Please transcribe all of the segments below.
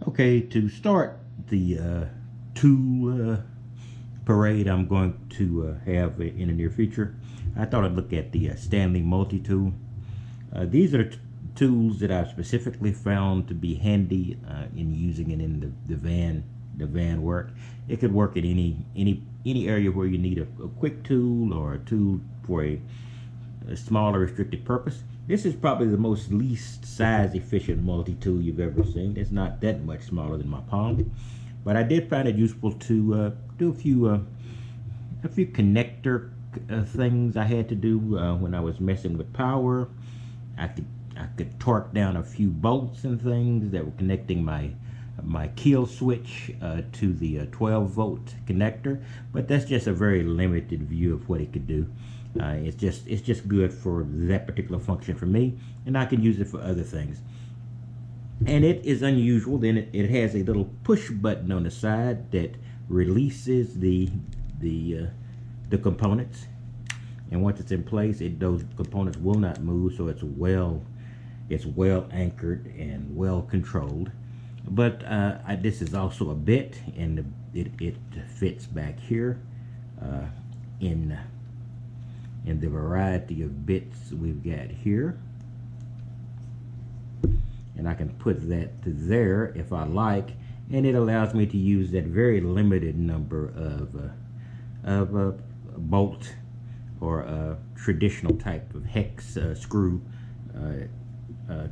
Okay, to start the tool parade I'm going to have in the near future, I thought I'd look at the Stanley Multi-Tool. These are tools that I've specifically found to be handy in using it in the van work. It could work at any area where you need a quick tool or a tool for a smaller restricted purpose. This is probably the most least size efficient multi-tool you've ever seen. It's not that much smaller than my palm, but I did find it useful to do a few connector things I had to do when I was messing with power. I could torque down a few bolts and things that were connecting my kill switch to the 12-volt connector, but that's just a very limited view of what it could do. It's just good for that particular function for me, and I can use it for other things. And it is unusual. Then it has a little push button on the side that releases the components, and once it's in place, those components will not move. So it's well anchored and well controlled. But this is also a bit, and it fits back here in the variety of bits we've got here, and I can put that to there if I like, and it allows me to use that very limited number of bolt or traditional type of hex screw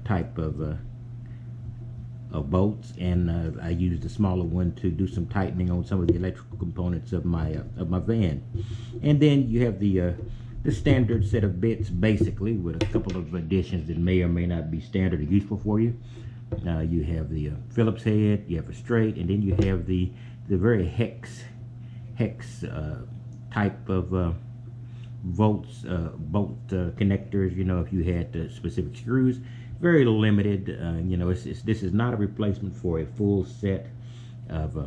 type of bolts, and I use the smaller one to do some tightening on some of the electrical components of my van. And then you have the standard set of bits, basically, with a couple of additions that may or may not be standard or useful for you. You have the Phillips head, you have a straight, and then you have the very hex type of bolt connectors. You know, if you had the specific screws, very limited. You know, this is not a replacement for a full set of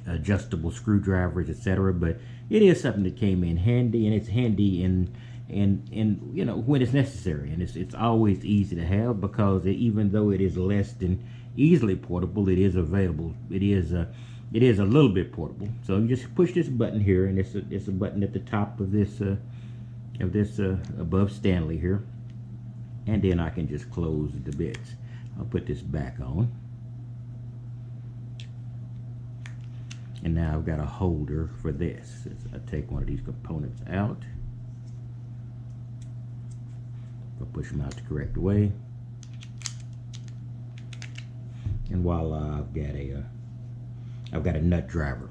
adjustable screwdrivers, etc. But it is something that came in handy, and it's handy in you know, when it's necessary, and it's always easy to have, because even though it is less than easily portable, it is available. It is a little bit portable. So you just push this button here, and it's a button at the top of this above Stanley here, and then I can just close the bits. I'll put this back on. And now I've got a holder for this. I take one of these components out. I'll push them out the correct way. And voila, I've got a nut driver.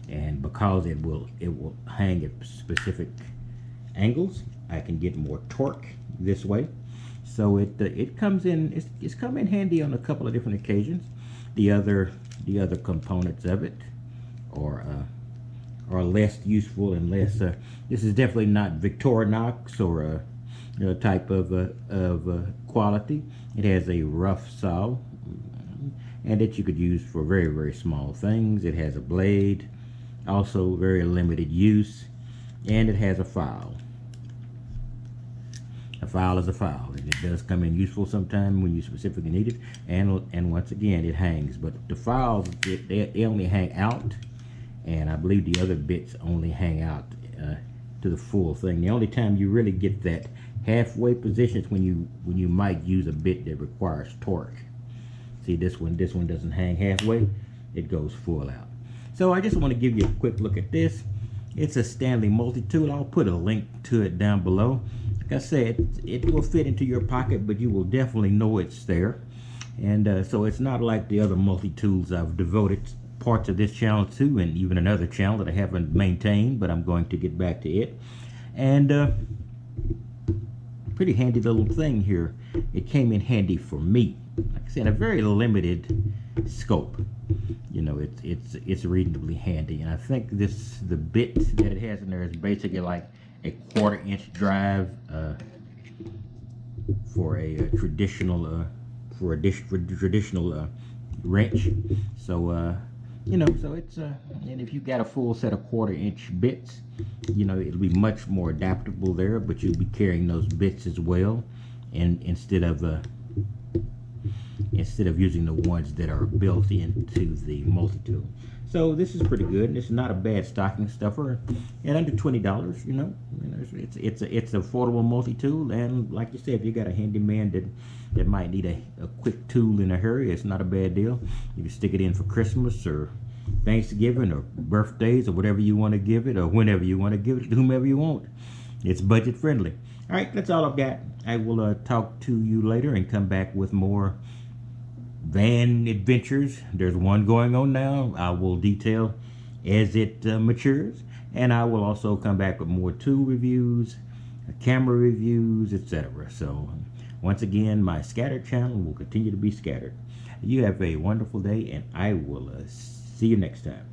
And because it will hang at specific angles, I can get more torque this way. So it comes in. It's come in handy on a couple of different occasions. The other components of it are less useful and less. This is definitely not Victorinox or a type of quality. It has a rough saw, and that you could use for very, very small things. It has a blade, also very limited use, and it has a file. A file is a file, and it does come in useful sometime when you specifically need it. And once again, it hangs. But the files, they only hang out, and I believe the other bits only hang out to the full thing. The only time you really get that halfway position is when you might use a bit that requires torque. See, this one doesn't hang halfway; it goes full out. So I just want to give you a quick look at this. It's a Stanley Multi-Tool. I'll put a link to it down below. Like I said, it will fit into your pocket, but you will definitely know it's there. And so it's not like the other multi-tools I've devoted parts of this channel to, and even another channel that I haven't maintained, but I'm going to get back to it. And pretty handy little thing here. It came in handy for me. Like I said, a very limited scope. You know, it's reasonably handy, and I think the bit that it has in there is basically like a 1/4-inch drive for a traditional wrench. So you know, so it's and if you got a full set of 1/4-inch bits, you know, it'll be much more adaptable there. But you'll be carrying those bits as well, and instead of instead of using the ones that are built into the multi-tool. So this is pretty good, and it's not a bad stocking stuffer, and under $20. You know, it's an affordable multi-tool, and like you said, if you got a handyman that might need a quick tool in a hurry, it's not a bad deal. You can stick it in for Christmas or Thanksgiving or birthdays or whatever you want to give it, or whenever you want to give it to whomever you want. It's budget friendly. All right, that's all I've got. I will talk to you later and come back with more van adventures. There's one going on now. I will detail as it matures, and I will also come back with more tool reviews, camera reviews, etc. So once again, my scattered channel will continue to be scattered. You have a wonderful day, and I will see you next time.